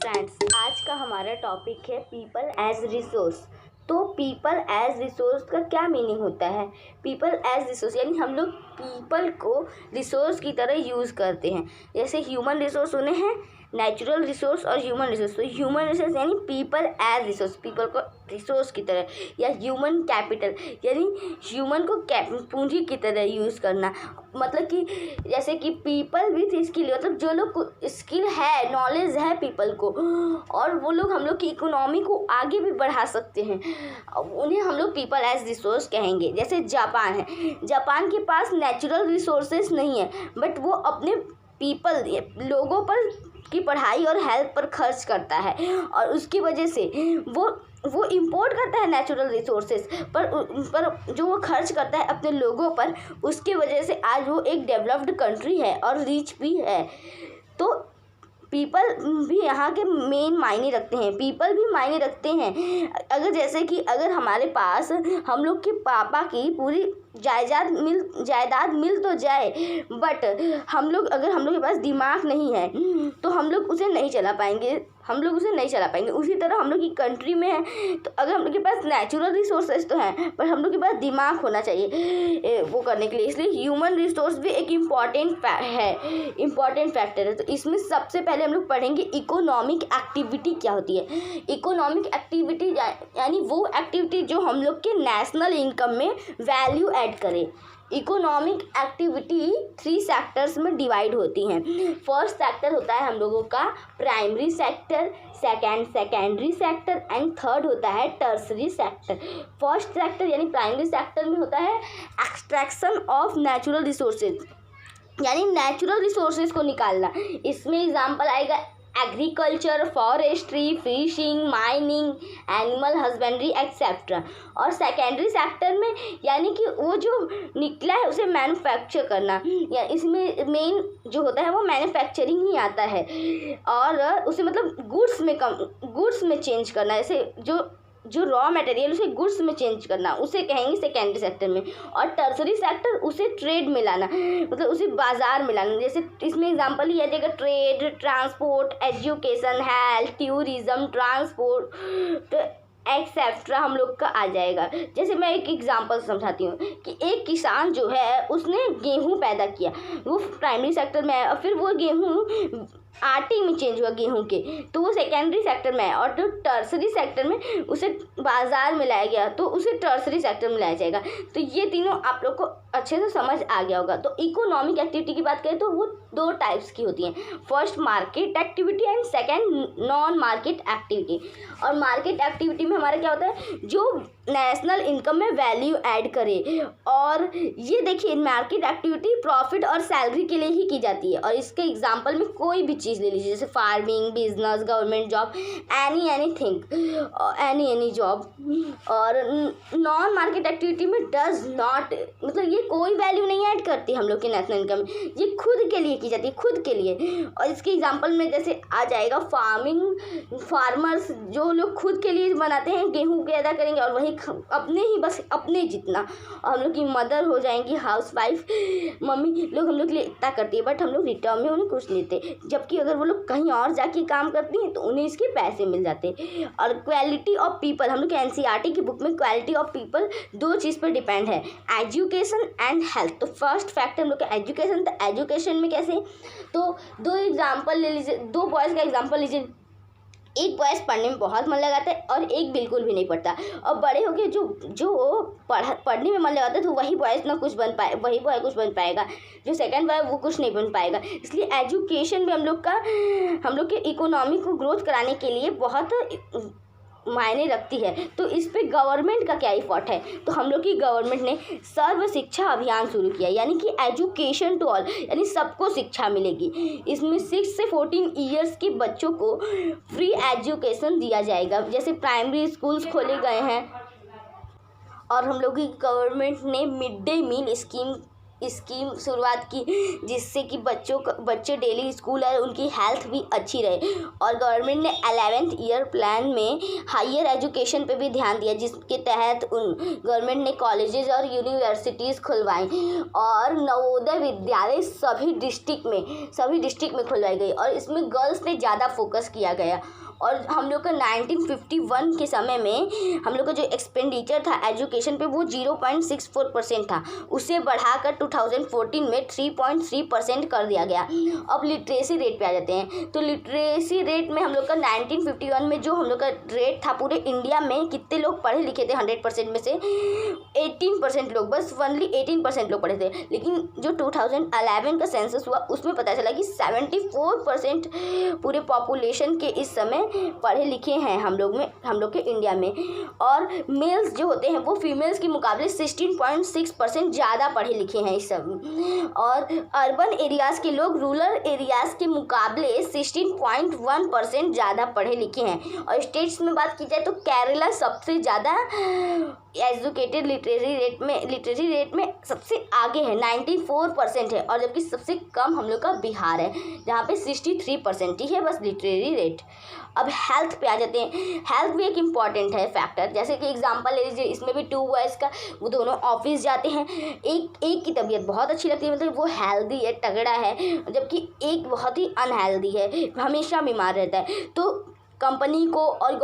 Friends, आज का हमारा टॉपिक है पीपल एज रिसोर्स। तो पीपल एज रिसोर्स का क्या मीनिंग होता है? पीपल एज रिसोर्स यानी हम लोग पीपल को रिसोर्स की तरह यूज़ करते हैं। जैसे ह्यूमन रिसोर्स सुने हैं, नेचुरल रिसोर्स और ह्यूमन रिसोर्स। तो ह्यूमन रिसोर्स यानी पीपल एज रिसोर्स, पीपल को रिसोर्स की तरह, या ह्यूमन कैपिटल यानी ह्यूमन को पूंजी की तरह यूज़ करना। मतलब कि जैसे कि पीपल विथ स्किल, मतलब जो लोग स्किल है, नॉलेज है पीपल को, और वो लोग हम लोग की इकोनॉमी को आगे भी बढ़ा सकते हैं, उन्हें हम लोग पीपल एज रिसोर्स कहेंगे। जैसे जापान है, जापान के पास नेचुरल रिसोर्सेस नहीं है, बट वो अपने पीपल लोगों पर की पढ़ाई और हेल्थ पर खर्च करता है, और उसकी वजह से वो इंपोर्ट करता है नेचुरल रिसोर्सेज पर जो वो खर्च करता है अपने लोगों पर, उसकी वजह से आज वो एक डेवलप्ड कंट्री है और रिच भी है। तो पीपल भी यहाँ के मेन मायने रखते हैं, पीपल भी मायने रखते हैं। अगर जैसे कि अगर हमारे पास हम लोग के पापा की पूरी जायदाद मिल तो जाए, बट हम लोग के पास दिमाग नहीं है तो हम लोग उसे नहीं चला पाएंगे, उसी तरह हम लोग की कंट्री में है, तो अगर हम लोग के पास नेचुरल रिसोर्सेज तो हैं, पर हम लोग के पास दिमाग होना चाहिए वो करने के लिए। इसलिए ह्यूमन रिसोर्स भी एक इम्पॉर्टेंट फैक्टर है। तो इसमें सबसे पहले हम लोग पढ़ेंगे इकोनॉमिक एक्टिविटी क्या होती है। इकोनॉमिक एक्टिविटी यानी वो एक्टिविटी जो हम लोग के नेशनल इनकम में वैल्यू ऐड करे। इकोनॉमिक एक्टिविटी 3 सेक्टर्स में डिवाइड होती हैं। फर्स्ट सेक्टर होता है हम लोगों का primary sector, secondary sector and third होता है टर्सरी सेक्टर। फर्स्ट सेक्टर यानी प्राइमरी सेक्टर में होता है एक्सट्रैक्शन ऑफ नेचुरल रिसोर्सेज, यानी नेचुरल रिसोर्सेज को निकालना। इसमें एग्जाम्पल आएगा agriculture, forestry, fishing, mining, animal husbandry etcetera. और सेकेंडरी सेक्टर में यानी कि वो जो निकला है उसे मैन्युफैक्चर करना, या इसमें मेन जो होता है वो मैन्युफैक्चरिंग ही आता है, और उसे मतलब गुड्स में चेंज करना। जैसे जो रॉ मटेरियल उसे गुड्स में चेंज करना, उसे कहेंगे सेकेंडरी सेक्टर में। और टर्सरी सेक्टर उसे ट्रेड में लाना, मतलब उसे बाजार में लाना। जैसे इसमें एग्जांपल ही आ जाएगा trade, transport, education, health, tourism, transport etcetera हम लोग का आ जाएगा। जैसे मैं एक एग्जांपल समझाती हूँ कि एक किसान जो है उसने गेहूँ पैदा किया, वो प्राइमरी सेक्टर में है, और फिर वो गेहूँ आटे में चेंज हुआ गेहूं के, तो वो सेकेंडरी सेक्टर में है। और जो टर्सरी सेक्टर में उसे बाजार में लाया गया तो उसे टर्सरी सेक्टर में लाया जाएगा। तो ये तीनों आप लोग को अच्छे से समझ आ गया होगा। तो इकोनॉमिक एक्टिविटी की बात करें तो वो 2 टाइप्स की होती हैं, first market activity and second non market activity. और मार्केट एक्टिविटी में हमारा क्या होता है, जो नेशनल इनकम में वैल्यू ऐड करे। और ये देखिए मार्केट एक्टिविटी प्रॉफिट और सैलरी के लिए ही की जाती है, और इसके एग्जांपल में कोई भी चीज़ ले लीजिए, जैसे farming, business, government job, any job. और नॉन मार्केट एक्टिविटी में डज नॉट, मतलब ये कोई वैल्यू नहीं ऐड करती हम लोग के नेशनल इनकम में, ये खुद के लिए की जाती है, खुद के लिए। और इसके एग्जांपल में जैसे आ जाएगा फार्मर्स, जो लोग खुद के लिए बनाते हैं, गेहूँ पैदा करेंगे और वही अपने जितना। और हम लोग की मदर हो जाएंगी हाउसवाइफ, मम्मी लोग हम लोग के लिए इतना करती है, बट हम लोग रिटर्न में उन्हें कुछ नहीं देते। जबकि अगर वो लोग कहीं और जाके काम करती हैं तो उन्हें इसके पैसे मिल जाते। और क्वालिटी ऑफ पीपल, हम लोग के एनसीईआरटी की बुक में क्वालिटी ऑफ पीपल 2 चीज़ पर डिपेंड है, एजुकेशन एंड हेल्थ। तो फर्स्ट फैक्टर हम लोग का एजुकेशन। तो एजुकेशन में कैसे, तो 2 एग्जाम्पल ले लीजिए, 2 बॉयज़ का एग्जाम्पल लीजिए। एक बॉयज़ पढ़ने में बहुत मन लगाता है और एक बिल्कुल भी नहीं पढ़ता। और बड़े होके जो पढ़ने में मन लगाता है तो वही बॉय कुछ बन पाएगा, जो सेकंड बॉय वो कुछ नहीं बन पाएगा। इसलिए एजुकेशन भी हम लोग के इकोनॉमी को ग्रोथ कराने के लिए बहुत मायने रखती है। तो इस पे गवर्नमेंट का क्या इफर्ट है, तो हम लोग की गवर्नमेंट ने सर्व शिक्षा अभियान शुरू किया, यानी कि एजुकेशन टू ऑल, यानी सबको शिक्षा मिलेगी। इसमें 6 से 14 ईयर्स के बच्चों को फ्री एजुकेशन दिया जाएगा। जैसे प्राइमरी स्कूल्स खोले गए हैं, और हम लोग की गवर्नमेंट ने mid day meal scheme scheme शुरुआत की, जिससे कि बच्चे डेली स्कूल और उनकी हेल्थ भी अच्छी रहे। और गवर्नमेंट ने 11th ईयर प्लान में हायर एजुकेशन पे भी ध्यान दिया, जिसके तहत गवर्नमेंट ने कॉलेजेस और यूनिवर्सिटीज़ खुलवाई और नवोदय विद्यालय सभी डिस्ट्रिक्ट में खुलवाई गई और इसमें गर्ल्स पे ज़्यादा फोकस किया गया। और हम लोग का 1951 के समय में हम लोग का जो एक्सपेंडिचर था एजुकेशन पे वो 0.64% था, उसे बढ़ाकर 2014 में 3.3% कर दिया गया। अब लिटरेसी रेट पे आ जाते हैं। तो लिटरेसी रेट में हम लोग का 1951 में जो हम लोग का रेट था, पूरे इंडिया में कितने लोग पढ़े लिखे थे 100% में से 18% लोग, बस ओनली 18% लोग पढ़े थे। लेकिन जो 2011 का सेंसस हुआ उसमें पता चला कि 74% पूरे पॉपुलेशन के इस समय पढ़े लिखे हैं हम लोग के इंडिया में। और मेल्स जो होते हैं वो फीमेल्स के मुकाबले 16.6% ज़्यादा पढ़े लिखे हैं इस सब। और अर्बन एरियाज़ के लोग रूरल एरियाज़ के मुकाबले 16.1% ज़्यादा पढ़े लिखे हैं। और स्टेट्स में बात की जाए तो केरला सबसे ज़्यादा एजुकेटेड लिटरेसी रेट में सबसे आगे है, 94% है। और जबकि सबसे कम हम लोग का बिहार है, जहाँ पे 63% ही है बस लिटरेसी रेट। अब हेल्थ पे आ जाते हैं। हेल्थ भी एक इम्पॉर्टेंट है फैक्टर। जैसे कि एग्जांपल ले लीजिए, इसमें भी 2 बॉयज़ का, वो दोनों ऑफिस जाते हैं। एक की तबीयत बहुत अच्छी लगती है, मतलब वो हेल्दी है, तगड़ा है, जबकि एक बहुत ही अनहेल्दी है, हमेशा बीमार रहता है। तो कंपनी को और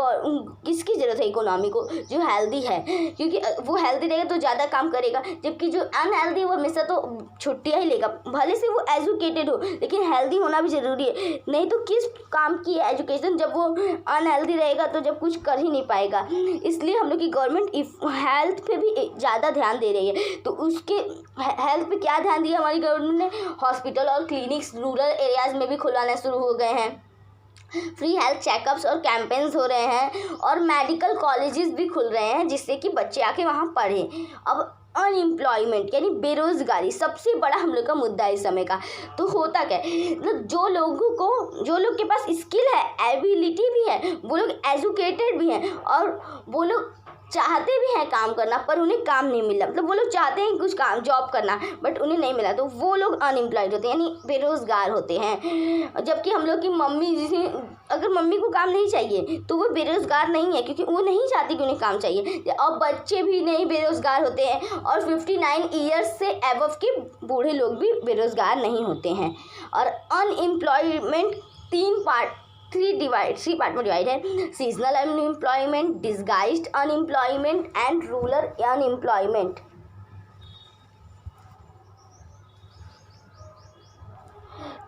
किसकी ज़रूरत है, इकोनॉमी को, जो हेल्दी है, क्योंकि वो हेल्दी रहेगा तो ज़्यादा काम करेगा। जबकि जो अनहेल्दी है वो हमेशा तो छुट्टियाँ ही लेगा, भले से वो एजुकेटेड हो, लेकिन हेल्दी होना भी ज़रूरी है। नहीं तो किस काम की एजुकेशन जब वो अनहेल्दी रहेगा तो जब कुछ कर ही नहीं पाएगा। इसलिए हम लोग की गवर्नमेंट हेल्थ पे भी ज़्यादा ध्यान दे रही है। तो उसके हेल्थ पे क्या ध्यान दिया हमारी गवर्नमेंट ने, हॉस्पिटल और क्लिनिक्स रूरल एरियाज़ में भी खुलवाना शुरू हो गए हैं। फ्री हेल्थ चेकअप्स और कैंपेन्स हो रहे हैं और मेडिकल कॉलेजेस भी खुल रहे हैं, जिससे कि बच्चे आके वहाँ पढ़ें। अब अनएम्प्लॉयमेंट यानी बेरोज़गारी सबसे बड़ा हम लोग का मुद्दा है इस समय का। तो होता क्या है, मतलब जो लोग के पास स्किल है, एबिलिटी भी है, वो लोग एजुकेटेड भी हैं और वो लोग चाहते भी हैं काम करना, पर उन्हें काम नहीं मिला। मतलब वो लोग चाहते हैं कुछ काम जॉब करना, बट उन्हें नहीं मिला, तो वो लोग अनएम्प्लॉयड होते हैं, यानी बेरोज़गार होते हैं। जबकि हम लोग की मम्मी, जिसे अगर मम्मी को काम नहीं चाहिए तो वो बेरोज़गार नहीं है, क्योंकि वो नहीं चाहती कि उन्हें काम चाहिए। और बच्चे भी नहीं बेरोज़गार होते हैं और 59 ईयर्स से एबव के बूढ़े लोग भी बेरोज़गार नहीं होते हैं। और अनएम्प्लॉयमेंट 3 पार्ट में डिवाइड है, seasonal unemployment, disguised unemployment and rural unemployment.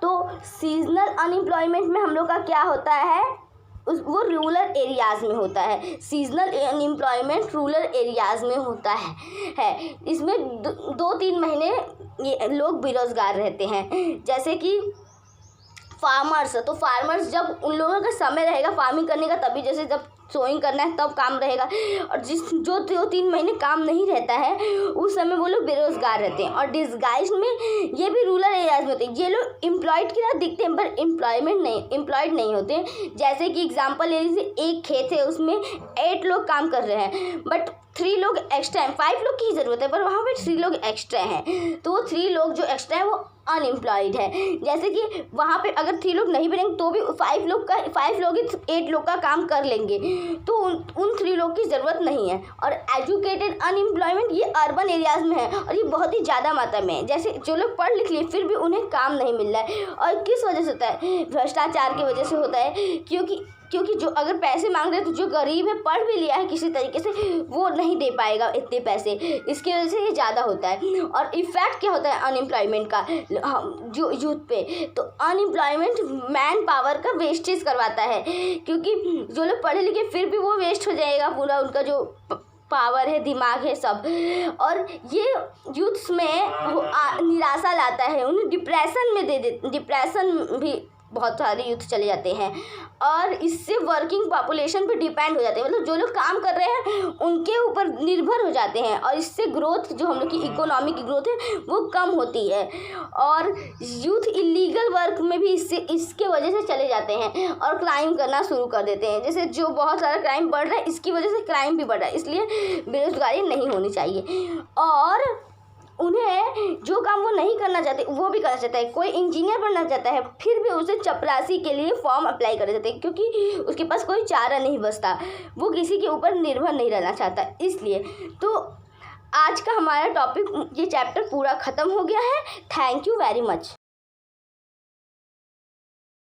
तो सीजनल अनएम्प्लॉयमेंट में हम लोग का क्या होता है, वो रूरल एरियाज़ में होता है। सीजनल अनएम्प्लॉयमेंट रूरल एरियाज़ में होता है। इसमें 2-3 महीने ये लोग बेरोज़गार रहते हैं। जैसे कि फार्मर्स, तो फार्मर्स जब उन लोगों का समय रहेगा फार्मिंग करने का, तभी जैसे जब सोइंग करना है तब काम रहेगा। और जो 2-3 महीने काम नहीं रहता है उस समय वो लोग बेरोज़गार रहते हैं। और डिस्गाइज में ये भी रूरल एरियाज में होते हैं। ये लोग एम्प्लॉयड की तरह दिखते हैं पर एम्प्लॉयड नहीं होते। जैसे कि एग्जांपल ले लीजिए, एक खेत है उसमें 8 लोग काम कर रहे हैं, बट 3 लोग एक्स्ट्रा हैं। 5 लोग की ज़रूरत है पर वहाँ पे 3 लोग एक्स्ट्रा हैं, तो वो 3 लोग जो एक्स्ट्रा हैं वो अनएम्प्लॉयड है। जैसे कि वहाँ पे अगर 3 लोग नहीं बनेंगे तो भी 5 लोग ही 8 लोग का काम कर लेंगे, तो उन 3 लोग की ज़रूरत नहीं है। और एजुकेटेड अनएम्प्लॉयमेंट ये अर्बन एरियाज़ में है और ये बहुत ही ज़्यादा मात्रा में है। जैसे जो लोग पढ़ लिख लिए फिर भी उन्हें काम नहीं मिल रहा है। और किस वजह से होता है, भ्रष्टाचार की वजह से होता है। क्योंकि जो अगर पैसे मांग रहे हैं तो जो गरीब है, पढ़ भी लिया है किसी तरीके से, वो नहीं दे पाएगा इतने पैसे, इसकी वजह से ये ज़्यादा होता है। और इफ़ेक्ट क्या होता है अनएम्प्लॉयमेंट का जो यूथ पे, तो अनएम्प्लॉयमेंट मैन पावर का वेस्टेज करवाता है, क्योंकि जो लोग पढ़े लिखे फिर भी वो वेस्ट हो जाएगा पूरा, उनका जो पावर है, दिमाग है, सब। और ये यूथ्स में निराशा लाता है, उन्हें डिप्रेशन भी बहुत सारे यूथ चले जाते हैं और इससे वर्किंग पॉपुलेशन पे डिपेंड हो जाते हैं। मतलब जो लोग काम कर रहे हैं उनके ऊपर निर्भर हो जाते हैं और इससे ग्रोथ, जो हम लोग की इकोनॉमी की ग्रोथ है वो कम होती है। और यूथ इलीगल वर्क में भी इसके वजह से चले जाते हैं और क्राइम करना शुरू कर देते हैं। जैसे जो बहुत सारा क्राइम बढ़ रहा है, इसकी वजह से क्राइम भी बढ़ रहा है, इसलिए बेरोजगारी नहीं होनी चाहिए। और उन्हें जो काम वो नहीं करना चाहते वो भी करना चाहता है। कोई इंजीनियर बनना चाहता है, फिर भी उसे चपरासी के लिए फॉर्म अप्लाई कर देते हैं, क्योंकि उसके पास कोई चारा नहीं बचता, वो किसी के ऊपर निर्भर नहीं रहना चाहता। इसलिए तो आज का हमारा टॉपिक, ये चैप्टर पूरा ख़त्म हो गया है। Thank you very much.